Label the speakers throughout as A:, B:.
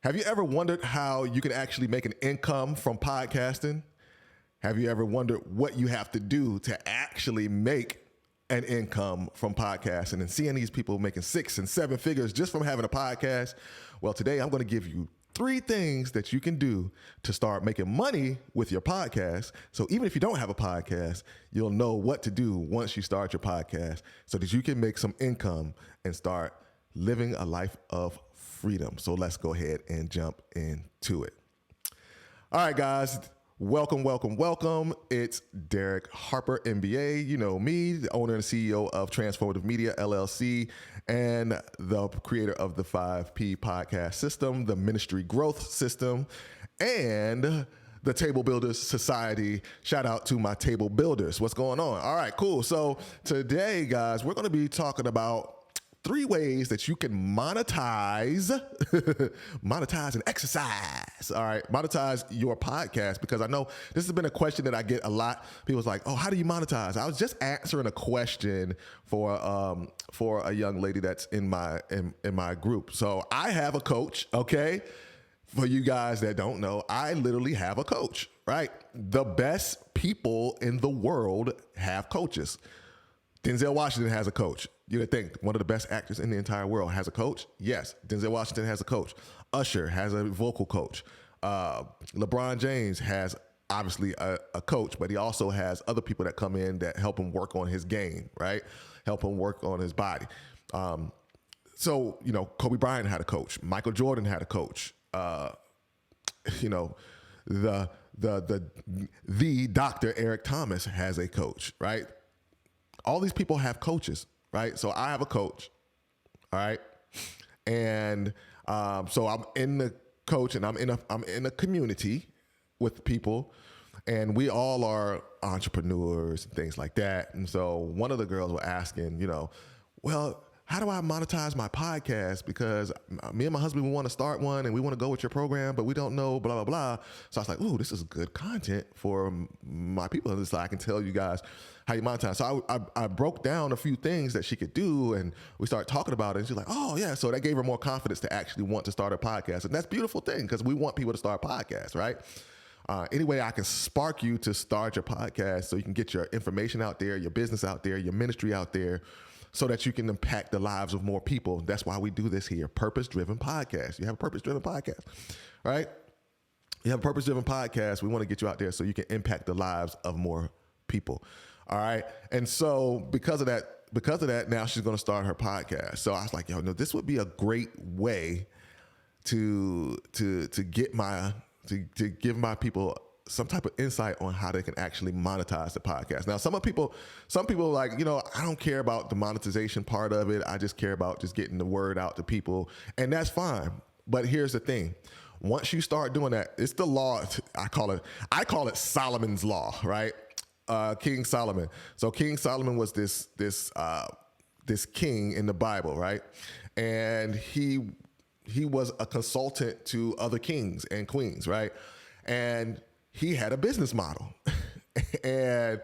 A: Have you ever wondered how you can actually make an income from podcasting? Have you ever wondered what you have to do to actually make an income from podcasting and seeing these people making 6 and 7 figures just from having a podcast? Well, today I'm going to give you 3 things that you can do to start making money with your podcast. So even if you don't have a podcast, you'll know what to do once you start your podcast so that you can make some income and start living a life of freedom. So let's go ahead and jump into it. All right, guys. Welcome. It's Derek Harper, MBA. You know me, the owner and CEO of Transformative Media, LLC, and the creator of the 5P podcast system, the ministry growth system, and the Table Builders Society. Shout out to my table builders. What's going on? All right, cool. So today, guys, we're going to be talking about 3 ways that you can monetize and exercise. All right, monetize your podcast, because I know this has been a question that I get a lot. People's like, "Oh, how do you monetize?" I was just answering a question for a young lady that's in my group. So I have a coach. Okay, for you guys that don't know, I literally have a coach. Right, the best people in the world have coaches. Denzel Washington has a coach. You would think one of the best actors in the entire world has a coach. Yes, Denzel Washington has a coach. Usher has a vocal coach. LeBron James has obviously a coach, but he also has other people that come in that help him work on his game, right? Help him work on his body. So, you know, Kobe Bryant had a coach. Michael Jordan had a coach. You know, the Dr. Eric Thomas has a coach, right? All these people have coaches, right? So I have a coach, all right? And so I'm in the coach, and I'm in a community with people, and we all are entrepreneurs and things like that. And so one of the girls were asking, you know, well, how do I monetize my podcast? Because me and my husband, we want to start one and we want to go with your program, but we don't know, blah, blah, blah. So I was like, ooh, this is good content for my people. And so I can tell you guys how you monetize. So I broke down a few things that she could do, and we started talking about it. And she's like, oh, yeah. So that gave her more confidence to actually want to start a podcast. And that's a beautiful thing, because we want people to start podcasts, right? Any way I can spark you to start your podcast so you can get your information out there, your business out there, your ministry out there, so that you can impact the lives of more people. That's why we do this here, Purpose-Driven Podcast. You have a purpose-driven podcast, right? You have a purpose-driven podcast. We want to get you out there so you can impact the lives of more people, all right? And so because of that, now she's going to start her podcast. So I was like, yo, no, this would be a great way to give my people some type of insight on how they can actually monetize the podcast. Now, some people are like, you know, I don't care about the monetization part of it. I just care about just getting the word out to people. And that's fine. But here's the thing. Once you start doing that, it's the law. I call it Solomon's law, right? King Solomon. So King Solomon was this king in the Bible, right? And he was a consultant to other kings and queens, right? And he had a business model, and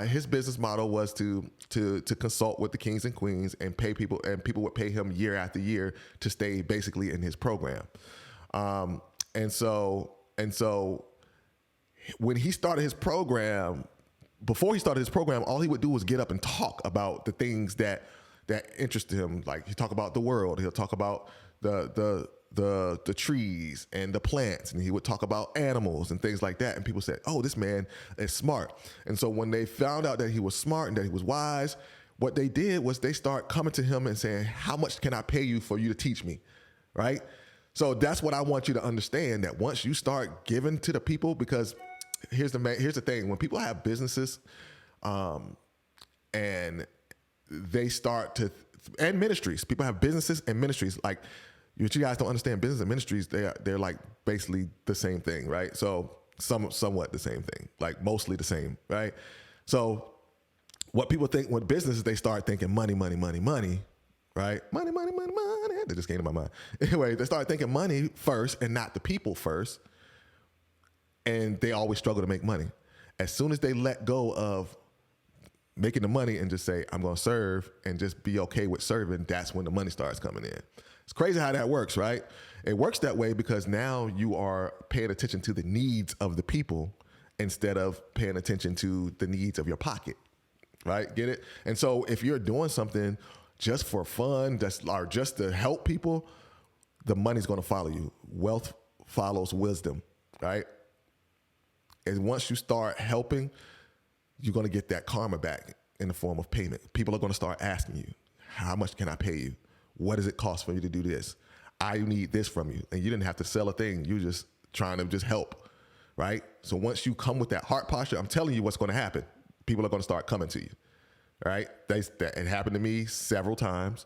A: his business model was to consult with the kings and queens and pay people, and people would pay him year after year to stay basically in his program. And so when he started his program, before he started his program, all he would do was get up and talk about the things that interested him. Like, he'd talk about the world. He'll talk about the trees and the plants, and he would talk about animals and things like that. And people said, oh, this man is smart. And so when they found out that he was smart and that he was wise, what they did was they start coming to him and saying, how much can I pay you for you to teach me? Right? So that's what I want you to understand, that once you start giving to the people, because here's the thing, when people have businesses, and they start to, and ministries, people have businesses and ministries, like, what you guys don't understand, business and ministries, they're like basically the same thing, right? So somewhat the same thing, like mostly the same, right? So what people think with businesses, they start thinking money, right? Money. That just came to my mind. Anyway, they start thinking money first and not the people first. And they always struggle to make money. As soon as they let go of making the money and just say, I'm going to serve, and just be okay with serving, that's when the money starts coming in. It's crazy how that works, right? It works that way because now you are paying attention to the needs of the people instead of paying attention to the needs of your pocket, right? Get it? And so if you're doing something just for fun, or just to help people, the money's going to follow you. Wealth follows wisdom, right? And once you start helping, you're going to get that karma back in the form of payment. People are going to start asking you, how much can I pay you? What does it cost for you to do this? I need this from you. And you didn't have to sell a thing. You're just trying to just help, right? So once you come with that heart posture, I'm telling you what's going to happen. People are going to start coming to you, right? It happened to me several times.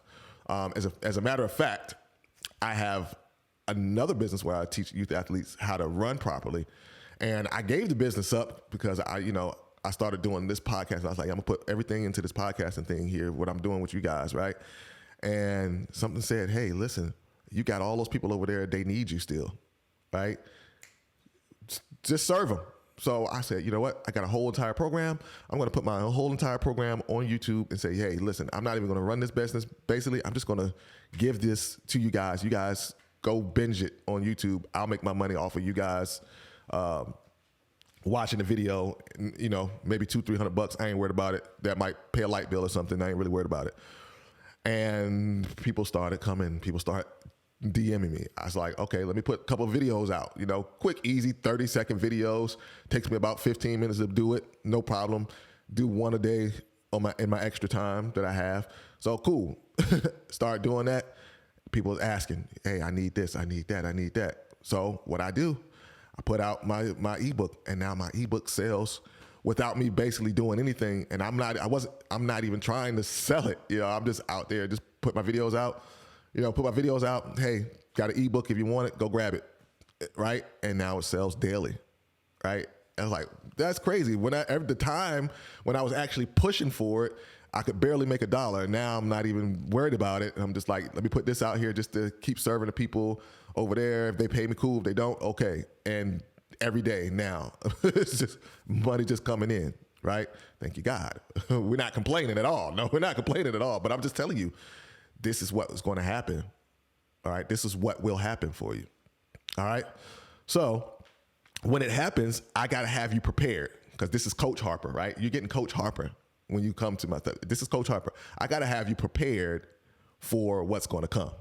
A: As a matter of fact, I have another business where I teach youth athletes how to run properly. And I gave the business up because I started doing this podcast. And I was like, I'm going to put everything into this podcasting thing here, what I'm doing with you guys, right? And something said, hey, listen, you got all those people over there, they need you still, right? Just serve them. So I said, you know what? I got a whole entire program. I'm going to put my whole entire program on YouTube and say, hey, listen, I'm not even going to run this business. Basically, I'm just going to give this to you guys. You guys go binge it on YouTube. I'll make my money off of you guys watching the video. Maybe $200-300. I ain't worried about it. That might pay a light bill or something. I ain't really worried about it. And people started coming. People start DMing me. I was like, okay, let me put a couple of videos out. Quick, easy, 30-second videos. Takes me about 15 minutes to do it. No problem. Do one a day in my extra time that I have. So cool. Start doing that. People asking, hey, I need this, I need that, I need that. So what I do, I put out my ebook, and now my ebook sells without me basically doing anything. And I'm not even trying to sell it. I'm just out there, just put my videos out. Hey, got an ebook. If you want it, go grab it, right? And now it sells daily, right? And I was like, that's crazy. At the time when I was actually pushing for it, I could barely make $1. Now I'm not even worried about it. I'm just like, let me put this out here just to keep serving the people over there. If they pay me, cool. If they don't, okay. And every day now, it's just money just coming in, right? Thank you, God. We're not complaining at all. No, we're not complaining at all. But I'm just telling you, this is what is going to happen. All right. This is what will happen for you. All right. So when it happens, I got to have you prepared, because this is Coach Harper, right? You're getting Coach Harper when you come to my stuff. This is Coach Harper. I got to have you prepared for what's going to come.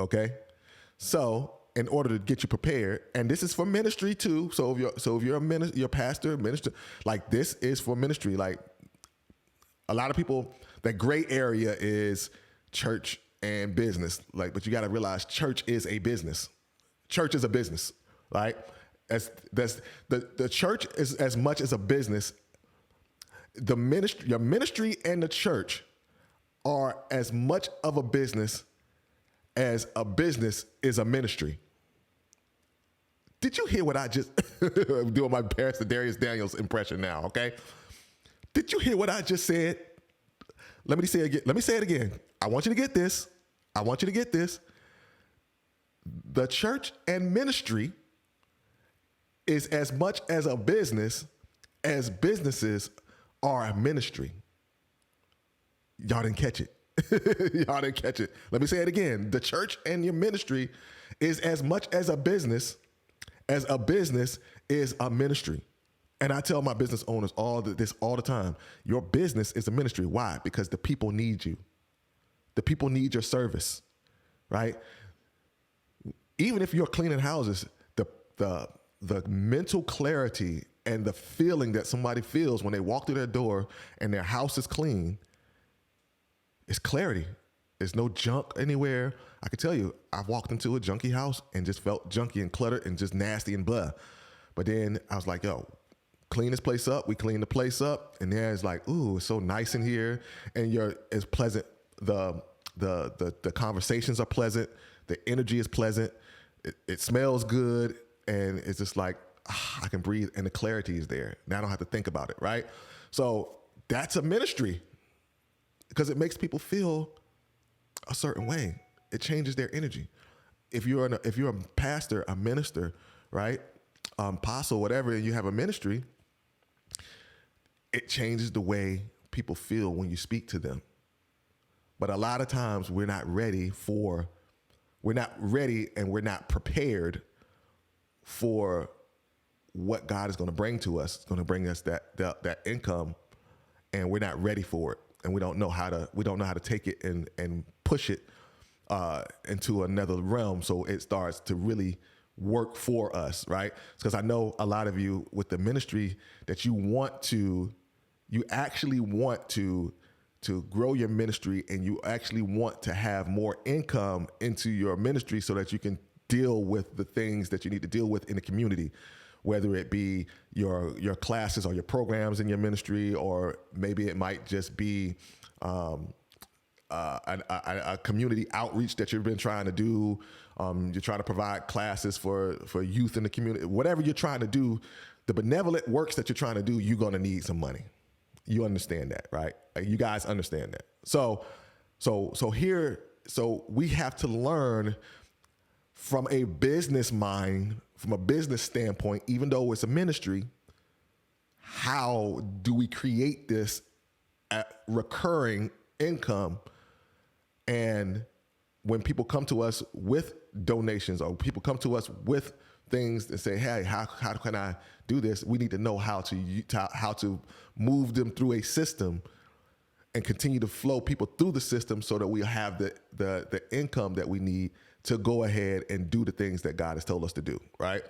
A: Okay. So in order to get you prepared, and this is for ministry too. So if you're a minister, you're a pastor, minister, like this is for ministry. Like a lot of people, that gray area is church and business. But you got to realize church is a business. Church is a business, right? The church is as much as a business. Your ministry and the church are as much of a business as a business is a ministry. Did you hear what I just I'm doing my Pastor Darius Daniels impression now? Okay. Did you hear what I just said? Let me say it again. Let me say it again. I want you to get this. I want you to get this. The church and ministry is as much as a business as businesses are a ministry. Y'all didn't catch it. Y'all didn't catch it. Let me say it again. The church and your ministry is as much as a business is a ministry. And I tell my business owners this all the time. Your business is a ministry. Why? Because the people need you. The people need your service, right? Even if you're cleaning houses, the mental clarity and the feeling that somebody feels when they walk through their door and their house is clean, it's clarity. There's no junk anywhere. I can tell you, I've walked into a junky house and just felt junky and cluttered and just nasty and blah. But then I was like, yo, clean this place up. We clean the place up. And then it's like, ooh, it's so nice in here. And it's pleasant. The conversations are pleasant. The energy is pleasant. It smells good. And it's just like, I can breathe, and the clarity is there. Now I don't have to think about it, right? So that's a ministry, because it makes people feel a certain way. It changes their energy. If you're a pastor, a minister, right, apostle, whatever, and you have a ministry, it changes the way people feel when you speak to them. But a lot of times we're not ready for we're not ready and we're not prepared for what God is going to bring to us. It's going to bring us that income, and we're not ready for it, and we don't know how to take it and push it into another realm, so it starts to really work for us, right? Because I know a lot of you with the ministry that you actually want to grow your ministry, and you actually want to have more income into your ministry so that you can deal with the things that you need to deal with in the community, whether it be your classes or your programs in your ministry, or maybe it might just be a community outreach that you've been trying to do. You're trying to provide classes for youth in the community. Whatever you're trying to do, the benevolent works that you're trying to do, you're going to need some money. You understand that, right? You guys understand that. So we have to learn from a business mind, from a business standpoint, even though it's a ministry, how do we create this recurring income? And when people come to us with donations, or people come to us with things and say, hey, how can I do this? We need to know how to move them through a system and continue to flow people through the system so that we have the income that we need to go ahead and do the things that God has told us to do, right?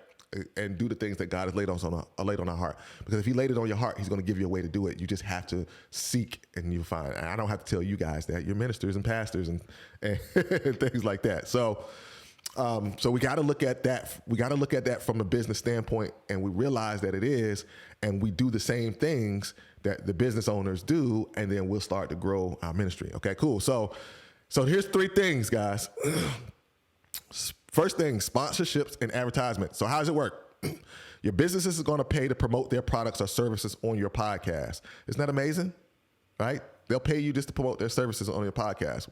A: And do the things that God has laid on our heart. Because if he laid it on your heart, he's going to give you a way to do it. You just have to seek, and you'll find. And I don't have to tell you guys that. You're ministers and pastors and things like that. So we got to look at that. We got to look at that from a business standpoint, and we realize that it is, and we do the same things that the business owners do, and then we'll start to grow our ministry. Okay, cool. So here's 3 things, guys. First thing, sponsorships and advertisement. So how does it work? Your businesses is going to pay to promote their products or services on your podcast. Isn't that amazing? Right? They'll pay you just to promote their services on your podcast.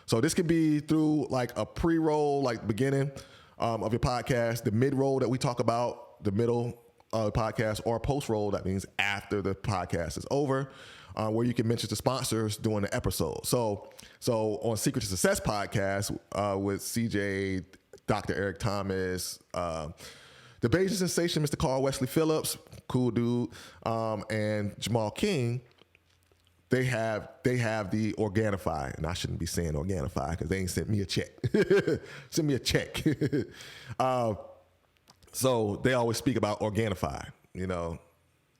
A: So this could be through like a pre-roll, like beginning of your podcast, the mid-roll that we talk about, the middle of the podcast, or post-roll, that means after the podcast is over, where you can mention the sponsors during the episode. So on Secret to Success podcast with CJ, Dr. Eric Thomas, the Beijing sensation, Mr. Carl Wesley Phillips, cool dude, and Jamal King, they have the Organifi, and I shouldn't be saying Organifi because they ain't sent me a check. Send me a check. So they always speak about Organifi,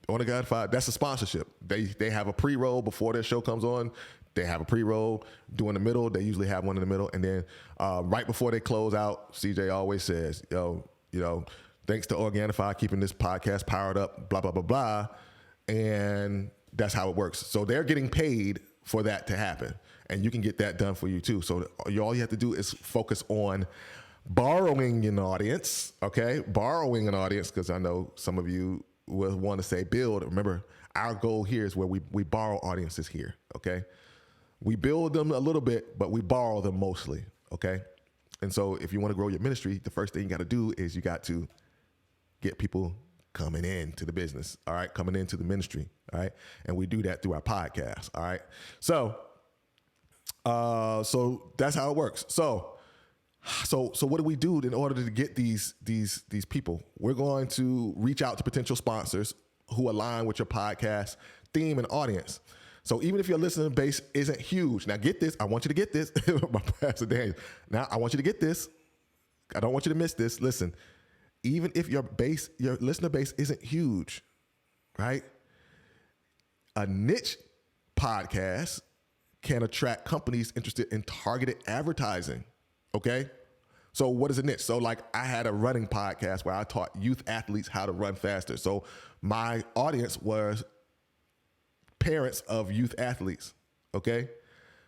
A: Organifi, that's a sponsorship. They have a pre-roll before their show comes on. They have a pre-roll. During the middle, they usually have one in the middle. And then right before they close out, CJ always says, thanks to Organifi keeping this podcast powered up, blah, blah, blah, blah. And that's how it works. So they're getting paid for that to happen. And you can get that done for you too. So all you have to do is focus on borrowing an audience, okay? Borrowing an audience, because I know some of you will want to say build. Remember, our goal here is where we borrow audiences here, okay? We build them a little bit, but we borrow them mostly, okay? And so if you want to grow your ministry, the first thing you got to do is you got to get people coming into the business, all right? Coming into the ministry, all right? And we do that through our podcast, all right? So that's how it works. So what do we do in order to get these people? We're going to reach out to potential sponsors who align with your podcast theme and audience. So even if your listening base isn't huge, now get this. I want you to get this. My Pastor Daniel. Now I want you to get this. I don't want you to miss this. Listen, even if your listener base isn't huge, right? A niche podcast can attract companies interested in targeted advertising. Okay. So what is a niche? So like I had a running podcast where I taught youth athletes how to run faster. So my audience was parents of youth athletes. Okay.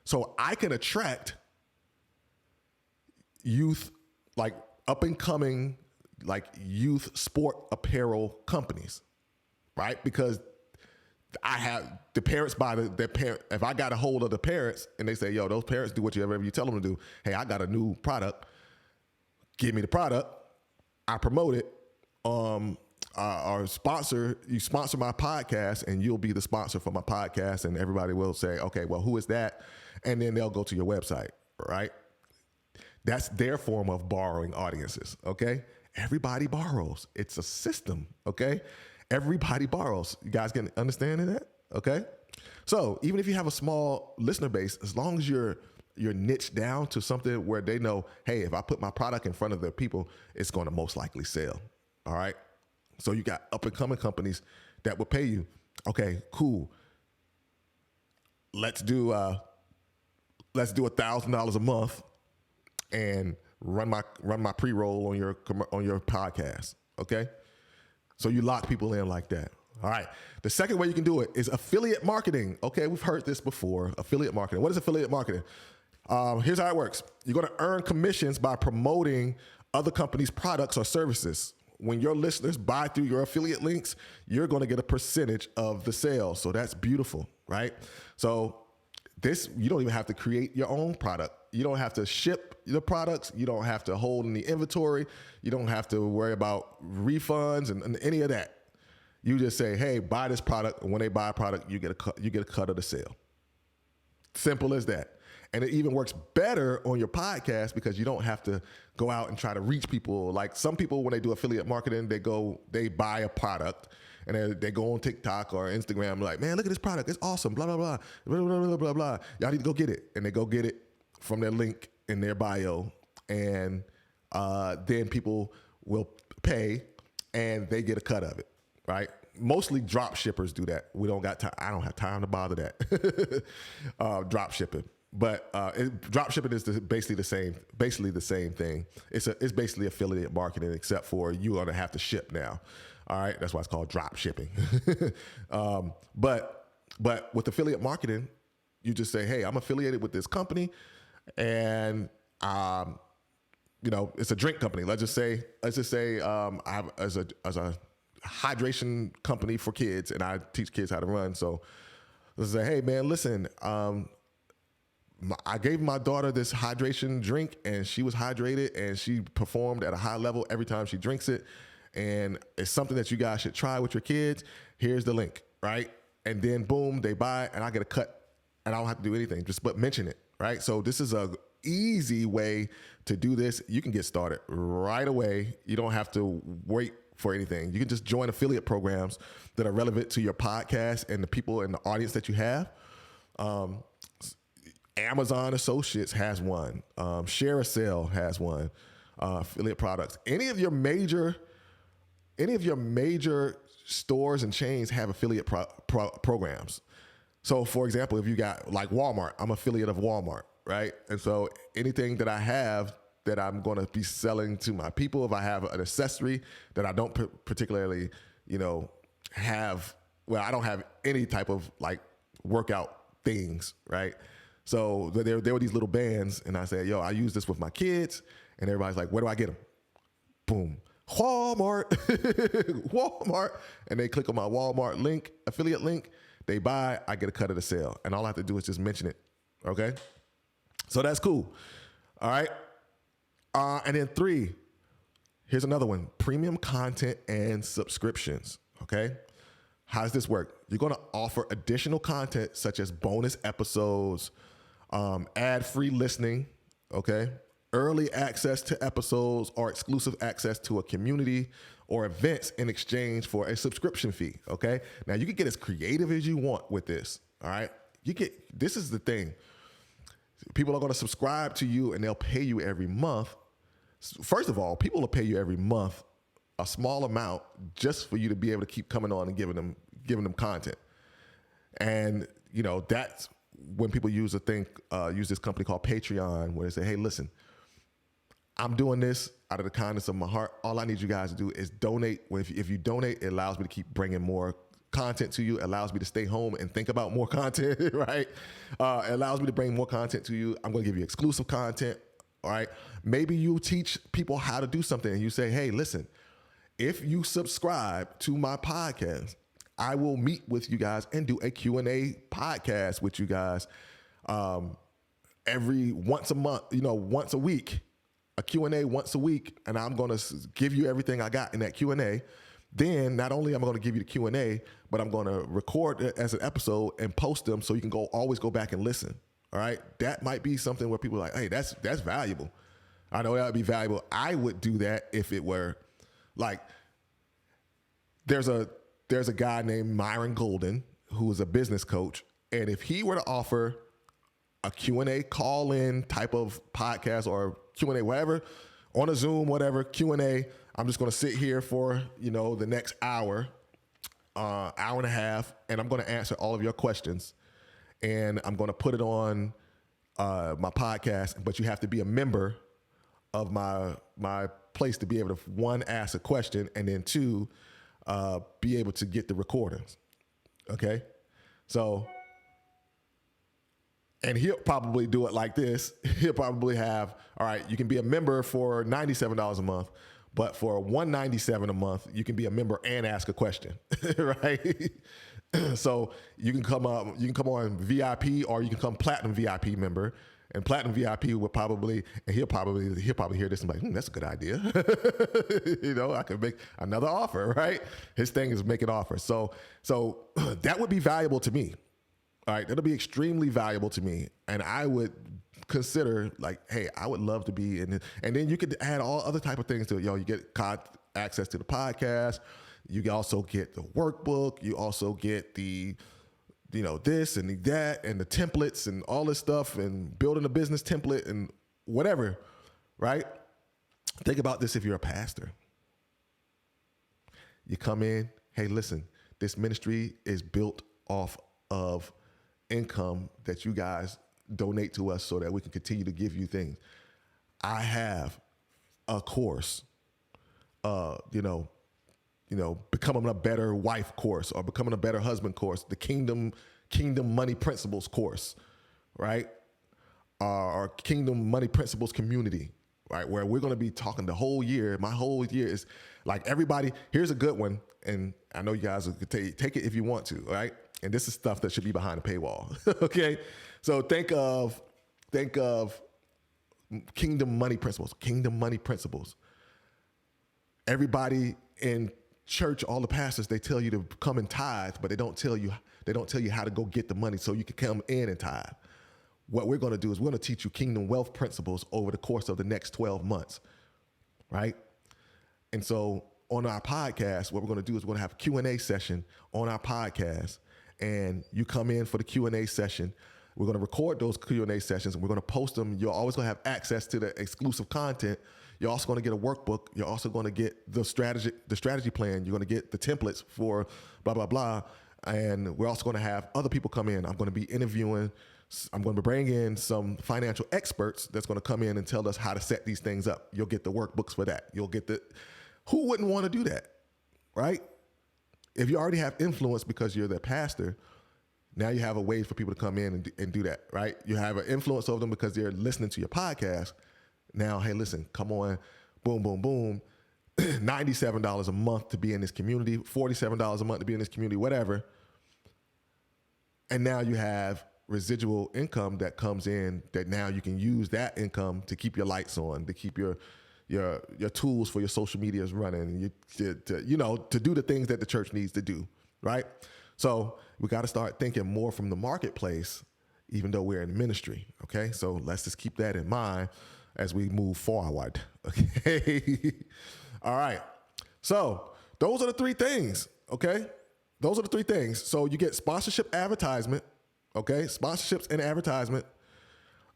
A: So I can attract youth, like up and coming, like youth sport apparel companies, right? Because I have the parents buy their parent. If I got a hold of the parents and they say, yo, those parents do whatever you tell them to do. Hey, I got a new product. Give me the product. I promote it. Our sponsor, you sponsor my podcast and you'll be the sponsor for my podcast. And everybody will say, okay, well, who is that? And then they'll go to your website, right? That's their form of borrowing audiences, okay? Everybody borrows. It's a system, okay? Everybody borrows. You guys can understand that, okay? So even if you have a small listener base, as long as you're niched down to something where they know, hey, if I put my product in front of the people, it's going to most likely sell, all right? So you got up and coming companies that will pay you. Okay, cool. Let's do $1,000 a month and run my pre-roll on your podcast. Okay, so you lock people in like that. All right. The second way you can do it is affiliate marketing. Okay, we've heard this before. Affiliate marketing. What is affiliate marketing? Here's how it works. You're going to earn commissions by promoting other companies' products or services. When your listeners buy through your affiliate links, you're going to get a percentage of the sales. So that's beautiful, right? So this, you don't even have to create your own product. You don't have to ship the products. You don't have to hold any inventory. You don't have to worry about refunds and any of that. You just say, hey, buy this product. And when they buy a product, you get a cut of the sale. Simple as that. And it even works better on your podcast because you don't have to go out and try to reach people. Like some people, when they do affiliate marketing, they buy a product and they go on TikTok or Instagram like, man, look at this product. It's awesome. Blah, blah, blah, blah, blah, blah, blah, blah. Y'all need to go get it. And they go get it from their link in their bio. And then people will pay and they get a cut of it, right? Mostly drop shippers do that. We don't got time. I don't have time to bother that. Drop shipping. But drop shipping is basically the same thing. It's basically affiliate marketing, except for you're gonna have to ship now. All right, that's why it's called drop shipping. But with affiliate marketing, you just say, hey, I'm affiliated with this company, and it's a drink company. Let's just say I have as a hydration company for kids, and I teach kids how to run. So let's say, hey man, listen. I gave my daughter this hydration drink and she was hydrated and she performed at a high level every time she drinks it. And it's something that you guys should try with your kids. Here's the link, right? And then boom, they buy it and I get a cut and I don't have to do anything, but mention it, right? So this is a easy way to do this. You can get started right away. You don't have to wait for anything. You can just join affiliate programs that are relevant to your podcast and the people and the audience that you have. Amazon Associates has one. ShareASale has one. Affiliate products. Any of your major stores and chains have affiliate programs. So, for example, if you got like Walmart, I'm affiliate of Walmart, right? And so anything that I have that I'm going to be selling to my people, if I have an accessory that I don't particularly, have, well, I don't have any type of like workout things, right? So there were these little bands, and I said, yo, I use this with my kids, and everybody's like, where do I get them? Boom. Walmart. Walmart. And they click on my Walmart link, affiliate link. They buy, I get a cut of the sale. And all I have to do is just mention it. Okay? So that's cool. All right? And then 3, here's another one. Premium content and subscriptions. Okay? How does this work? You're going to offer additional content such as bonus episodes, ad-free listening, okay? Early access to episodes or exclusive access to a community or events in exchange for a subscription fee, okay? Now, you can get as creative as you want with this, all right? This is the thing. People are going to subscribe to you and they'll pay you every month. First of all, people will pay you every month a small amount just for you to be able to keep coming on and giving them content. And, that's when people use this company called Patreon, where they say, hey, listen, I'm doing this out of the kindness of my heart. All I need you guys to do is donate. If you donate, it allows me to keep bringing more content to you. It allows me to stay home and think about more content, right? It allows me to bring more content to you. I'm going to give you exclusive content, all right? Maybe you teach people how to do something and you say, hey, listen, if you subscribe to my podcast, I will meet with you guys and do a Q&A podcast with you guys once a month, once a week, a Q&A once a week, and I'm going to give you everything I got in that Q&A. Then not only am I going to give you the Q&A, but I'm going to record it as an episode and post them so you can always go back and listen. All right, that might be something where people are like, hey, that's valuable. I know that would be valuable. I would do that if it were like there's a guy named Myron Golden who is a business coach, and if he were to offer a Q&A call-in type of podcast or Q&A, whatever, on a Zoom, whatever, Q&A, I'm just going to sit here for, the next hour and a half, and I'm going to answer all of your questions, and I'm going to put it on my podcast, but you have to be a member of my place to be able to, one, ask a question, and then two, be able to get the recordings. Okay? So, and he'll probably do it like this. He'll probably have, all right, you can be a member for $97 a month, but for $197 a month, you can be a member and ask a question, right? So you can come on VIP, or you can come Platinum VIP member. And Platinum VIP will probably, and he'll probably hear this and be like, that's a good idea. I could make another offer, right? His thing is making offers. So that would be valuable to me. All right, that'll be extremely valuable to me. And I would consider like, hey, I would love to be in it. And then you could add all other type of things to it. You get access to the podcast. You also get the workbook. You also get the this and that and the templates and all this stuff and building a business template and whatever, right? Think about this if you're a pastor. You come in, hey, listen, this ministry is built off of income that you guys donate to us so that we can continue to give you things. I have a course, becoming a better wife course or becoming a better husband course, the kingdom money principles course, right? Or kingdom money principles community, right? Where we're going to be talking the whole year. My whole year is like everybody. Here's a good one. And I know you guys will take it if you want to, right? And this is stuff that should be behind a paywall. Okay. So think of kingdom money principles. Everybody in church, all the pastors, they tell you to come and tithe, but they don't tell you how to go get the money so you can come in and tithe. What we're going to do is we're going to teach you kingdom wealth principles over the course of the next 12 months, right? And so on our podcast, what we're going to do is we're going to have a Q&A session on our podcast, and you come in for the Q&A session. We're going to record those Q&A sessions, and we're going to post them. You're always going to have access to the exclusive content. You're also going to get a workbook. You're also going to get the strategy plan. You're going to get the templates for blah, blah, blah. And we're also going to have other people come in. I'm going to be interviewing. I'm going to bring in some financial experts that's going to come in and tell us how to set these things up. You'll get the workbooks for that. Who wouldn't want to do that, right? If you already have influence because you're the pastor, now you have a way for people to come in and do that, right? You have an influence over them because they're listening to your podcast. Now, hey, listen, come on, boom, boom, boom. $97 a month to be in this community, $47 a month to be in this community, whatever. And now you have residual income that comes in that now you can use that income to keep your lights on, to keep your tools for your social medias running, to do the things that the church needs to do, right? So we got to start thinking more from the marketplace, even though we're in ministry, okay? So let's just keep that in mind as we move forward, okay? All right. So those are the three things, okay? Those are the three things. So you get sponsorship advertisement, okay? Sponsorships and advertisement,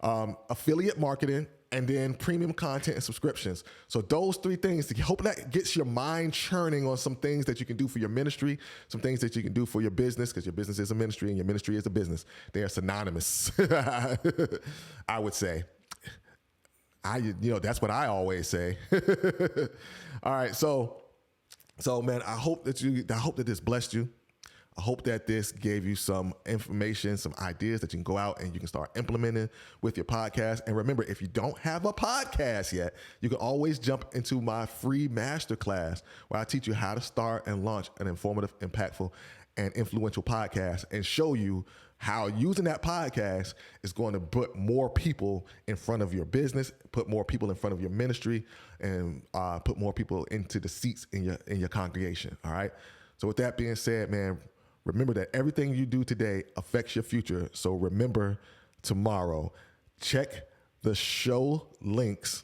A: affiliate marketing, and then premium content and subscriptions. So those three things, hope that gets your mind churning on some things that you can do for your ministry, some things that you can do for your business, because your business is a ministry and your ministry is a business. They are synonymous, I would say. That's what I always say. All right, so man, I hope that this blessed you. I hope that this gave you some information, some ideas that you can go out and you can start implementing with your podcast. And remember, if you don't have a podcast yet, you can always jump into my free masterclass where I teach you how to start and launch an informative, impactful, and influential podcast and show you how using that podcast is going to put more people in front of your business, put more people in front of your ministry, and put more people into the seats in your congregation. All right. So with that being said, man, remember that everything you do today affects your future. So remember tomorrow, check the show links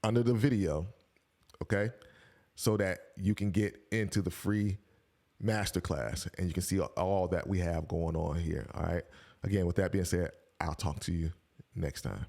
A: under the video, okay? So that you can get into the free masterclass and you can see all that we have going on here, all right? Again, with that being said, I'll talk to you next time.